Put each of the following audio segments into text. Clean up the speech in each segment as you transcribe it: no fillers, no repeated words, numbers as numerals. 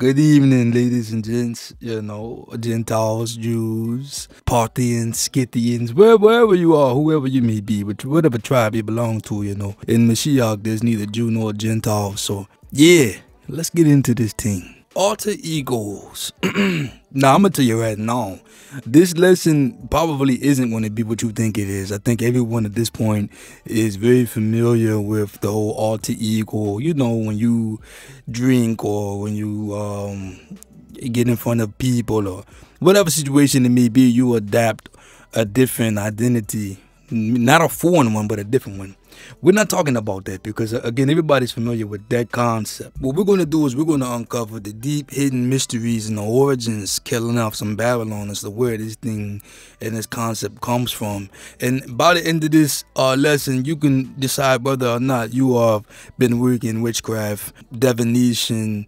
Good evening, ladies and gents, Gentiles, Jews, Parthians, Scythians, wherever you are, whoever you may be, whatever tribe you belong to, In Mashiach, there's neither Jew nor Gentile, so yeah, let's get into this thing. Alter egos. Now, I'm going to tell you right now, this lesson probably isn't going to be what you think it is. I think everyone at this point is very familiar with the whole alter ego. When you drink or when you get in front of people or whatever situation it may be, you adapt a different identity. Not a foreign one, but a different one. We're not talking about that because, again, everybody's familiar with that concept. What we're going to do is we're going to uncover the deep hidden mysteries and the origins, killing off some Babylon as to where this thing and this concept comes from. And by the end of this lesson, you can decide whether or not you have been working witchcraft, divination,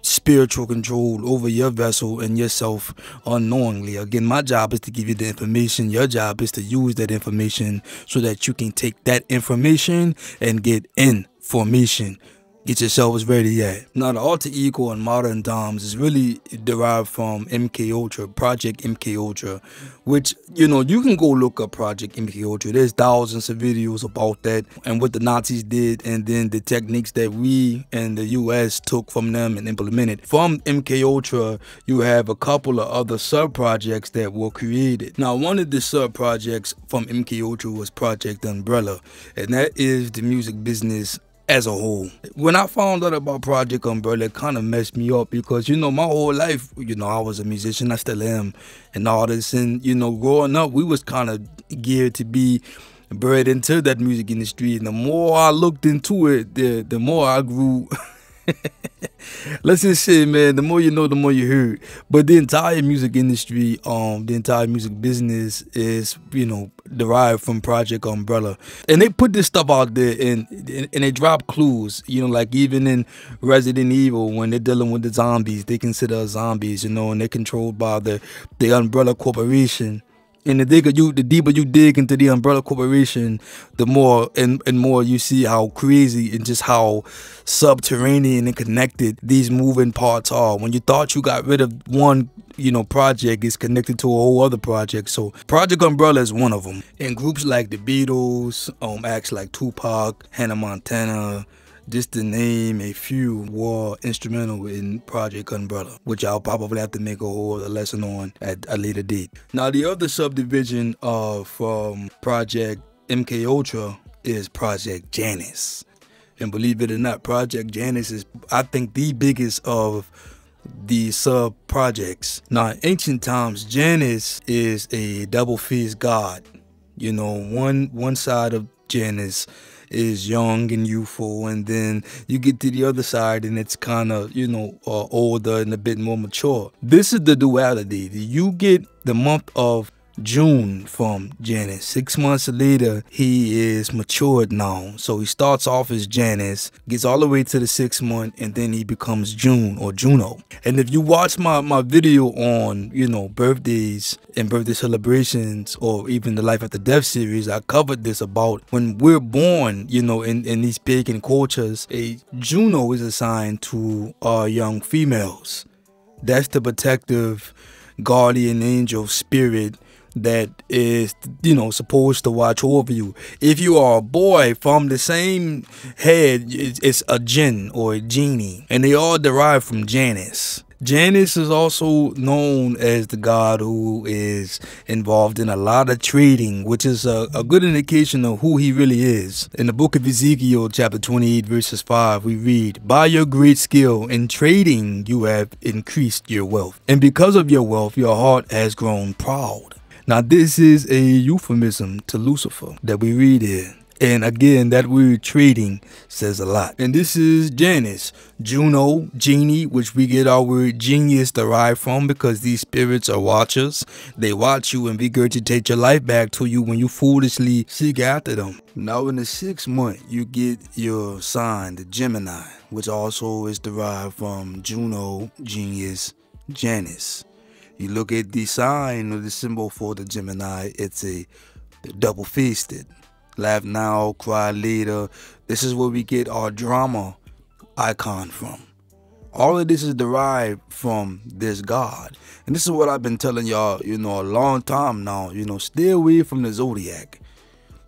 spiritual control over your vessel and yourself unknowingly. Again, my job is to give you the information. Your job is to use that information so that you can take that information and get information. Get yourselves ready at. Now, the alter ego in modern times is really derived from MK Ultra, Project MK Ultra, which, you can go look up Project MK Ultra. There's thousands of videos about that and what the Nazis did, and then the techniques that we and the US took from them and implemented. From MK Ultra, you have a couple of other sub-projects that were created. Now, one of the sub-projects from MK Ultra was Project Umbrella, and that is the music business as a whole. When I found out about Project Umbrella, it kind of messed me up because, my whole life, I was a musician, I still am, and all this, and, growing up, we was kind of geared to be bred into that music industry, and the more I looked into it, the more I grew. Let's just say, man, the more you know, the more you heard. But the entire music industry, the entire music business is, derived from Project Umbrella. And they put this stuff out there and they drop clues, like even in Resident Evil, when they're dealing with the zombies, they consider zombies, and they're controlled by the Umbrella Corporation. And the deeper you dig into the Umbrella Corporation, the more and more you see how crazy and just how subterranean and connected these moving parts are. When you thought you got rid of one, project, is connected to a whole other project. So Project Umbrella is one of them. And groups like the Beatles, acts like Tupac, Hannah Montana, just to name a few, were instrumental in Project Umbrella, which I'll probably have to make a whole other lesson on at a later date. Now, the other subdivision from Project MK Ultra is Project Janus. And believe it or not, Project Janus is, I think, the biggest of the sub-projects. Now, in ancient times, Janus is a double-faced god. One side of Janus is young and youthful, and then you get to the other side and it's kind of, older and a bit more mature. This is the duality. You get the month of June from Janus. 6 months later, he is matured now. So he starts off as Janus, gets all the way to the 6th month, and then he becomes June or Juno. And if you watch my video on, birthdays and birthday celebrations, or even the Life After Death series, I covered this about when we're born, in these pagan cultures, a Juno is assigned to young females. That's the protective guardian angel spirit that is, supposed to watch over you. If you are a boy, from the same head, it's a jinn or a genie, and they all derive from Janus. Janus is also known as the god who is involved in a lot of trading, which is a good indication of who he really is. In the book of Ezekiel, chapter 28, verses 5, we read, "By your great skill in trading, you have increased your wealth. And because of your wealth, your heart has grown proud." Now, this is a euphemism to Lucifer that we read here. And again, that word trading says a lot. And this is Janus, Juno, genie, which we get our word genius derived from, because these spirits are watchers. They watch you and regurgitate your life back to you when you foolishly seek after them. Now, in the 6th month, you get your sign, the Gemini, which also is derived from Juno, genius, Janus. You look at the sign or the symbol for the Gemini, it's a double-faced. Laugh now, cry later. This is where we get our drama icon from. All of this is derived from this God. And this is what I've been telling y'all, a long time now. Stay away from the zodiac.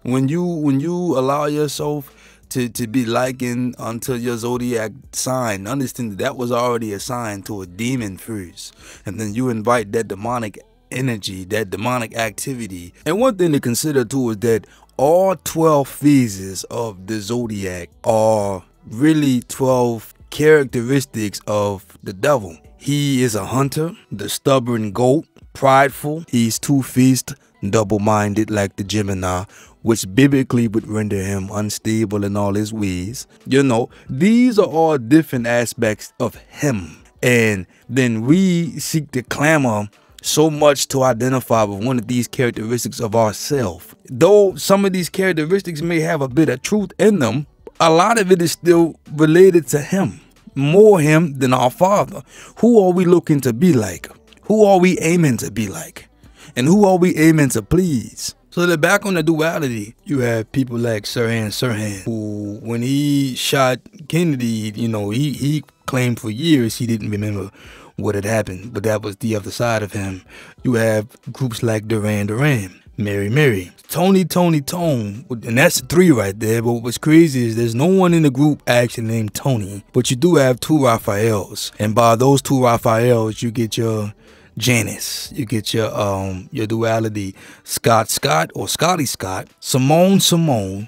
When you allow yourself to be likened unto your zodiac sign, understand that was already assigned to a demon first. And then you invite that demonic energy, that demonic activity. And one thing to consider too is that all 12 phases of the zodiac are really 12 characteristics of the devil. He is a hunter, the stubborn goat, prideful. He's two-faced, double-minded like the Gemini, which biblically would render him unstable in all his ways. These are all different aspects of him. And then we seek to clamor so much to identify with one of these characteristics of ourselves. Though some of these characteristics may have a bit of truth in them, a lot of it is still related to him. More him than our Father. Who are we looking to be like? Who are we aiming to be like? And who are we aiming to please? So that back on the duality, you have people like Sirhan Sirhan, who when he shot Kennedy, he claimed for years he didn't remember what had happened, but that was the other side of him. You have groups like Duran Duran, Mary, Tony, Tone, and that's 3 right there. But what's crazy is there's no one in the group actually named Tony, but you do have 2 Raphaels, and by those 2 Raphaels, you get your Janice, you get your duality, Scott or Scotty Scott, Simone,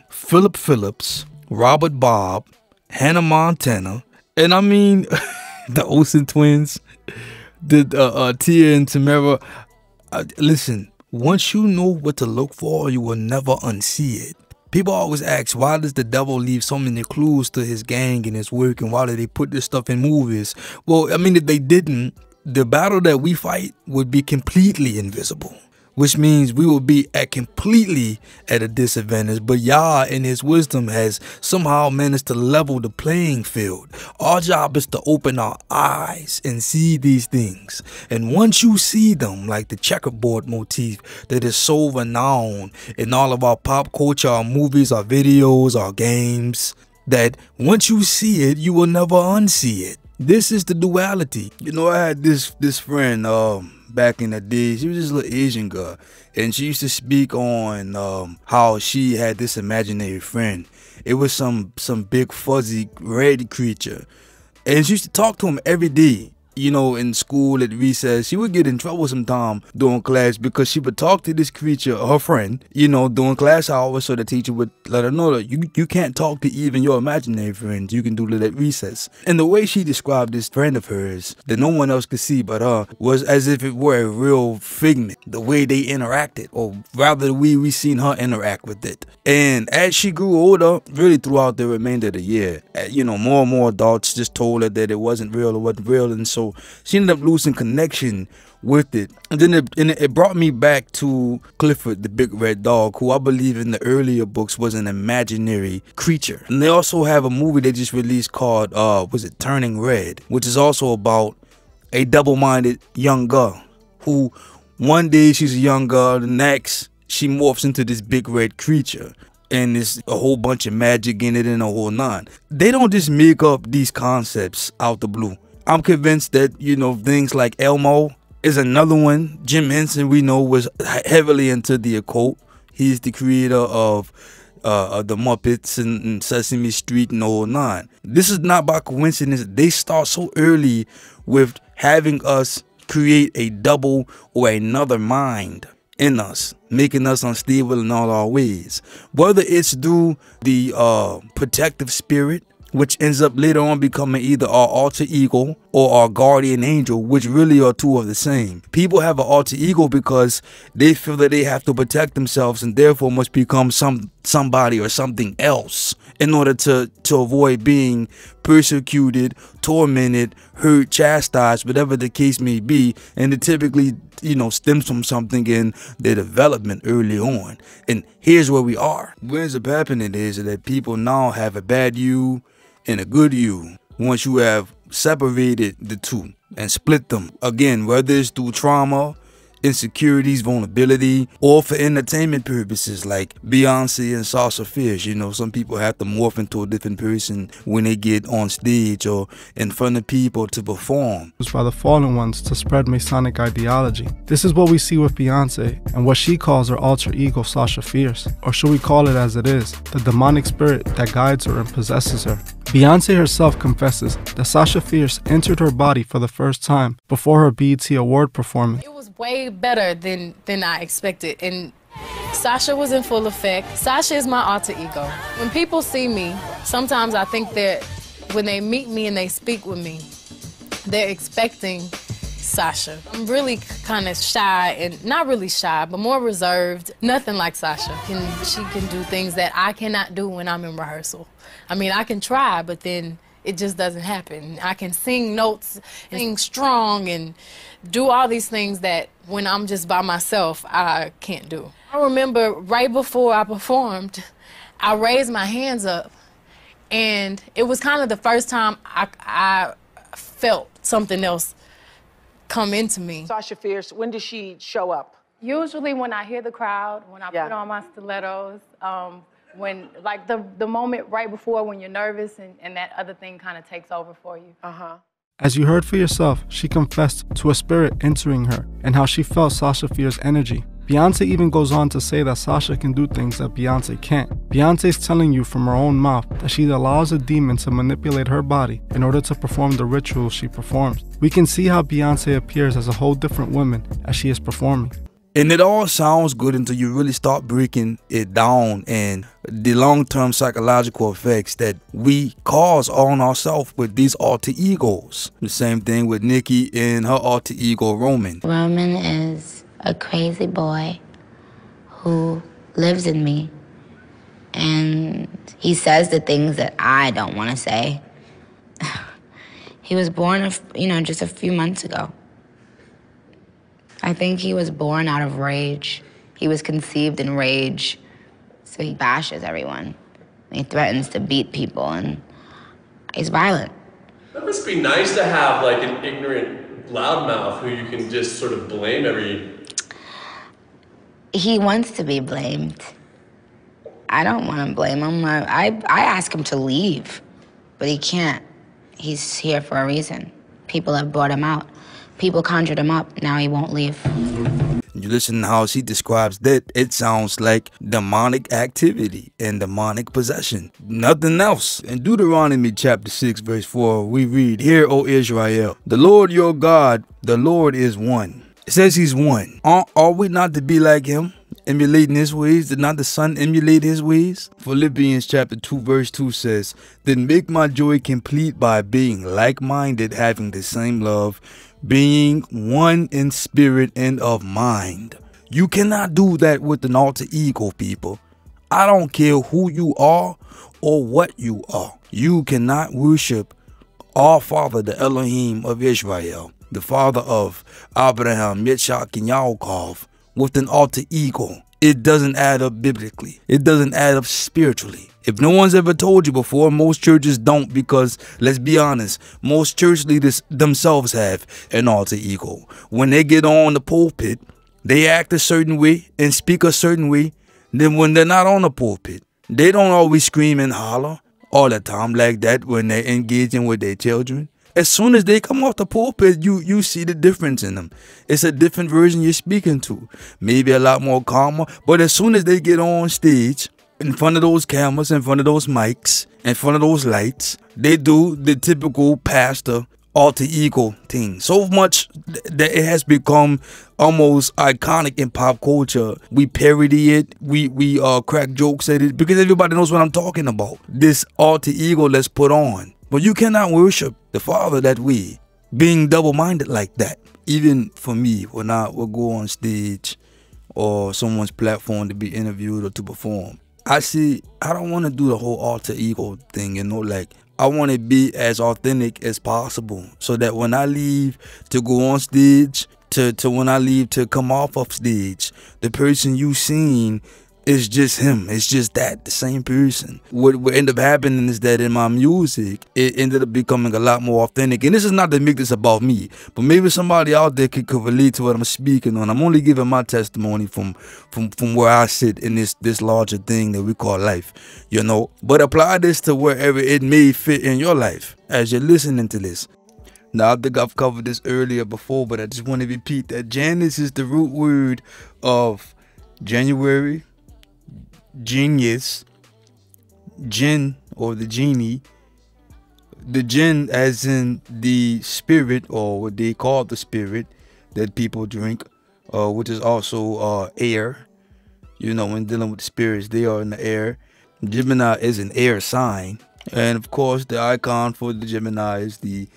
Philip Phillips, Robert Bob, Hannah Montana, and I mean the Olsen twins, the Tia and Tamara. Listen, once you know what to look for, you will never unsee it. People always ask, why does the devil leave so many clues to his gang and his work, and why do they put this stuff in movies? Well, I mean, if they didn't, the battle that we fight would be completely invisible, which means we will be completely at a disadvantage. But Yah in his wisdom has somehow managed to level the playing field. Our job is to open our eyes and see these things. And once you see them, like the checkerboard motif that is so renowned in all of our pop culture, our movies, our videos, our games, that once you see it, you will never unsee it. This is the duality. I had this friend back in the day. She was this little Asian girl, and she used to speak on how she had this imaginary friend. It was some big fuzzy red creature, and she used to talk to him every day. In school at recess, she would get in trouble sometime during class because she would talk to this creature, her friend, during class hours, so the teacher would let her know that you can't talk to even your imaginary friends. You can do that at recess. And the way she described this friend of hers that no one else could see but her was as if it were a real figment, the way they interacted, or rather the way we seen her interact with it. And as she grew older, really throughout the remainder of the year, more and more adults just told her that it wasn't real, and so she ended up losing connection with it. And then it brought me back to Clifford the Big Red Dog, who I believe in the earlier books was an imaginary creature. And they also have a movie they just released called Turning Red, which is also about a double-minded young girl who one day she's a young girl, the next she morphs into this big red creature. And there's a whole bunch of magic in it and a whole nine. They don't just make up these concepts out the blue. I'm convinced that, things like Elmo is another one. Jim Henson, we know, was heavily into the occult. He's the creator of the Muppets and Sesame Street and the whole nine. This is not by coincidence. They start so early with having us create a double or another mind in us, making us unstable in all our ways. Whether it's through the protective spirit, which ends up later on becoming either our alter ego or our guardian angel, which really are 2 of the same. People have an alter ego because they feel that they have to protect themselves and therefore must become somebody or something else in order to avoid being persecuted, tormented, hurt, chastised, whatever the case may be. And it typically, stems from something in their development early on. And here's where we are. What ends up happening is that people now have a bad you and a good you. Once you have separated the 2 and split them, again, whether it's through trauma, insecurities, vulnerability, or for entertainment purposes like Beyonce and Sasha Fierce. You know, some people have to morph into a different person when they get on stage or in front of people to perform. By the fallen ones to spread Masonic ideology. This is what we see with Beyonce and what she calls her alter ego Sasha Fierce, or should we call it as it is, the demonic spirit that guides her and possesses her. Beyonce herself confesses that Sasha Fierce entered her body for the first time before her BET Award performance. It was way better than I expected, and Sasha was in full effect. Sasha is my alter ego. When people see me, sometimes I think that when they meet me and they speak with me, they're expecting Sasha. I'm really kind of shy, and not really shy, but more reserved. Nothing like Sasha. She can do things that I cannot do when I'm in rehearsal. I mean, I can try, but then it just doesn't happen. I can sing notes, and sing strong, and do all these things that when I'm just by myself, I can't do. I remember right before I performed, I raised my hands up, and it was kind of the first time I felt something else come into me. Sasha Fierce, when does she show up? Usually when I hear the crowd, when I put on my stilettos, when, like the moment right before when you're nervous and that other thing kind of takes over for you. As you heard for yourself, she confessed to a spirit entering her and how she felt Sasha Fierce's energy. Beyonce even goes on to say that Sasha can do things that Beyonce can't. Beyonce's telling you from her own mouth that she allows a demon to manipulate her body in order to perform the rituals she performs. We can see how Beyonce appears as a whole different woman as she is performing. And it all sounds good until you really start breaking it down and the long-term psychological effects that we cause on ourselves with these alter egos. The same thing with Nicki and her alter ego, Roman. Roman is a crazy boy who lives in me, and he says the things that I don't want to say. He was born, just a few months ago. I think he was born out of rage. He was conceived in rage, so he bashes everyone. He threatens to beat people, and he's violent. That must be nice to have like an ignorant loudmouth who you can just sort of blame every... He wants to be blamed. I don't want to blame him. I ask him to leave, but he can't. He's here for a reason. People have brought him out. People conjured him up. Now he won't leave. You listen to how she describes that, it sounds like demonic activity and demonic possession. Nothing else. In Deuteronomy chapter 6 verse 4, we read, "Hear, O Israel, the Lord your God, the Lord is one." It says he's one. Are we not to be like him, emulating his ways? Did not the Son emulate his ways? Philippians chapter 2 verse 2 says, "Then make my joy complete by being like-minded, having the same love, being one in spirit and of mind." You cannot do that with an alter ego, people. I don't care who you are or what you are. You cannot worship our Father, the Elohim of Israel, the Father of Abraham, Yitzhak, and Yaakov, with an alter ego. It doesn't add up biblically. It doesn't add up spiritually. If no one's ever told you before, most churches don't, because, let's be honest, most church leaders themselves have an alter ego. When they get on the pulpit, they act a certain way and speak a certain way. Then when they're not on the pulpit, they don't always scream and holler all the time like that when they're engaging with their children. As soon as they come off the pulpit, you see the difference in them. It's a different version you're speaking to. Maybe a lot more calmer, but as soon as they get on stage, in front of those cameras, in front of those mics, in front of those lights, they do the typical pastor alter ego thing. So much that it has become almost iconic in pop culture. We parody it, we crack jokes at it, because everybody knows what I'm talking about. This alter ego let's put on. But you cannot worship the Father that way, being double-minded like that. Even for me, when I will go on stage or someone's platform to be interviewed or to perform, I don't want to do the whole alter ego thing, like I want to be as authentic as possible, so that when I leave to go on stage, to when I leave to come off of stage, the person you seen It's just him. It's just that, the same person. What ended up happening is that in my music, it ended up becoming a lot more authentic. And this is not to make this about me, but maybe somebody out there could relate to what I'm speaking on. I'm only giving my testimony from where I sit in this larger thing that we call life, you know. But apply this to wherever it may fit in your life as you're listening to this. Now, I think I've covered this earlier before, but I just want to repeat that Janus is the root word of January, genius, jinn or the genie, the jinn as in the spirit, or what they call the spirit that people drink, which is also air. You know, when dealing with the spirits, they are in the air. Gemini is an air sign, and of course the icon for the Gemini is the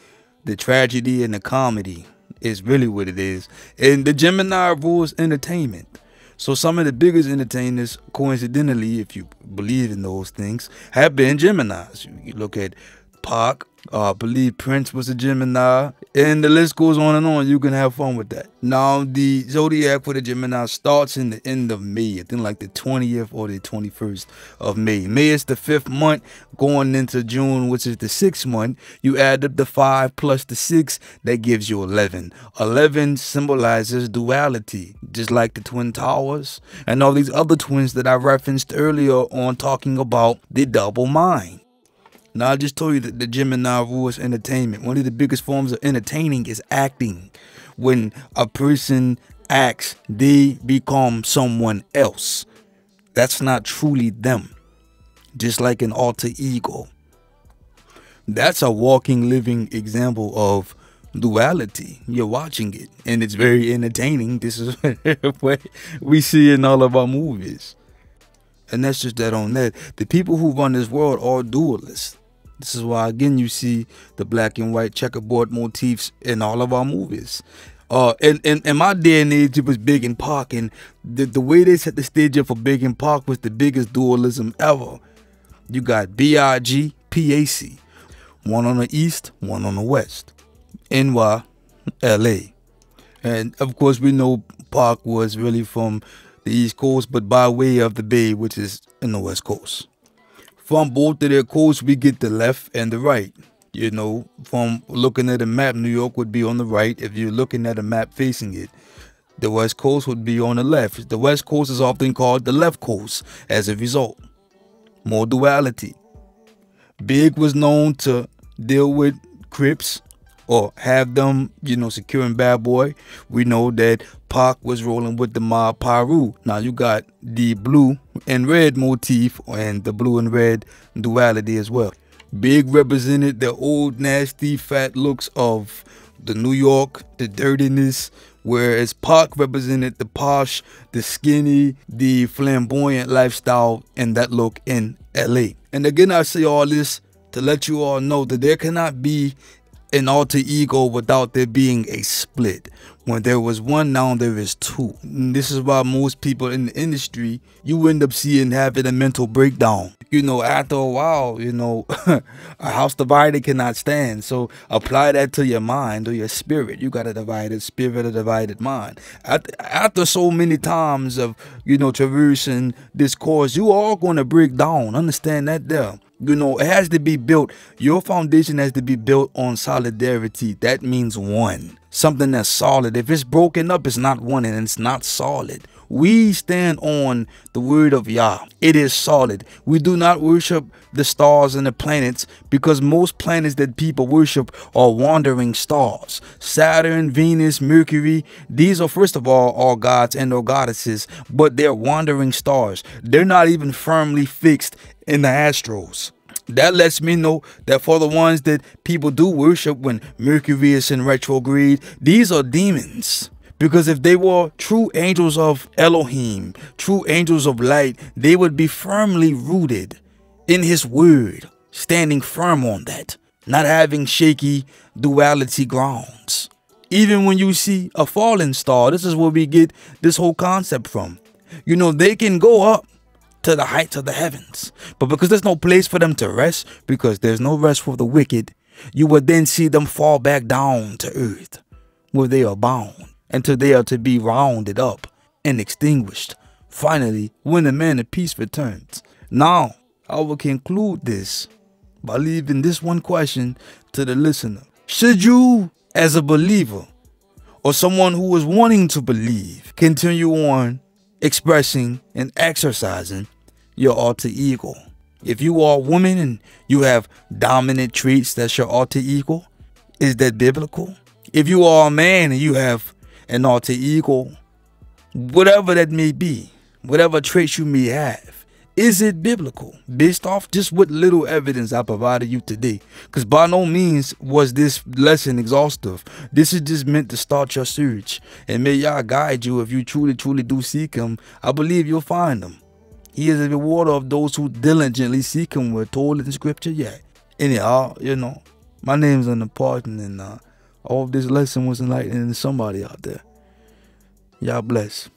tragedy and the comedy is really what it is. And the Gemini rules entertainment. So some of the biggest entertainers, coincidentally, if you believe in those things, have been Geminis. You look at Pac, I believe Prince was a Gemini, and the list goes on and on. You can have fun with that. Now, the zodiac for the Gemini starts in the end of May. I think like the 20th or the 21st of May. May is the 5th month, going into June, which is the 6th month. You add up the 5 plus the 6, that gives you 11. 11 symbolizes duality, just like the Twin Towers and all these other twins that I referenced earlier on, talking about the double mind. Now, I just told you that the Gemini rules entertainment. One of the biggest forms of entertaining is acting. When a person acts, they become someone else. That's not truly them. Just like an alter ego. That's a walking, living example of duality. You're watching it, and it's very entertaining. This is what we see in all of our movies. And that's just that on that. The people who run this world are dualists. This is why, again, you see the black and white checkerboard motifs in all of our movies. In my day and age, it was Big and Pac, and the way they set the stage up for Big and Pac was the biggest dualism ever. You got B.I.G., P.A.C., one on the east, one on the west, NY, L.A. And of course, we know Pac was really from the East Coast, but by way of the Bay, which is in the West Coast. From both of their coasts, we get the left and the right. You know, from looking at a map, New York would be on the right. If you're looking at a map facing it, the West Coast would be on the left. The West Coast is often called the left coast as a result. More duality. Big was known to deal with Crips or have them, you know, securing Bad Boy. We know that Pac was rolling with the mob Piru. Now you got the blue and red motif and the blue and red duality as well. Big represented the old nasty fat looks of the New York, the dirtiness, whereas Pac represented the posh, the skinny, the flamboyant lifestyle and that look in LA. And again, I say all this to let you all know that there cannot be an alter ego without there being a split. When there was one, now there is two. And this is why most people in the industry, you end up seeing having a mental breakdown. You know, after a while, you know, a house divided cannot stand. So apply that to your mind or your spirit. You got a divided spirit, a divided mind. After so many times of, you know, traversing this course, you are going to break down. Understand that there. You know, it has to be built. Your foundation has to be built on solidarity. That means one. Something that's solid. If it's broken up, it's not one and it's not solid. We stand on the word of Yah. It is solid. We do not worship the stars and the planets because most planets that people worship are wandering stars. Saturn, Venus, Mercury, these are first of all gods and or goddesses, but they're wandering stars. They're not even firmly fixed in the astros. That lets me know that for the ones that people do worship when Mercury is in retrograde, these are demons. Because if they were true angels of Elohim, true angels of light, they would be firmly rooted in his word, standing firm on that, not having shaky duality grounds. Even when you see a fallen star, this is where we get this whole concept from. You know, they can go up to the heights of the heavens, but because there's no place for them to rest, because there's no rest for the wicked, you would then see them fall back down to earth, where they are bound, until they are to be rounded up and extinguished finally, when the man of peace returns. Now, I will conclude this by leaving this one question to the listener. Should you, as a believer, or someone who is wanting to believe, continue on expressing and exercising your alter ego? If you are a woman and you have dominant traits that's your alter ego, is that biblical? If you are a man and you have an alter ego, whatever that may be, whatever traits you may have, is it biblical? Based off just what little evidence I provided you today. Because by no means was this lesson exhaustive. This is just meant to start your search. And may Yah guide you if you truly, truly do seek him. I believe you'll find him. He is a rewarder of those who diligently seek him. We're told in scripture, yeah. Anyhow, you know, my name's on the pardon, and I hope this lesson was enlightening to somebody out there. Y'all bless.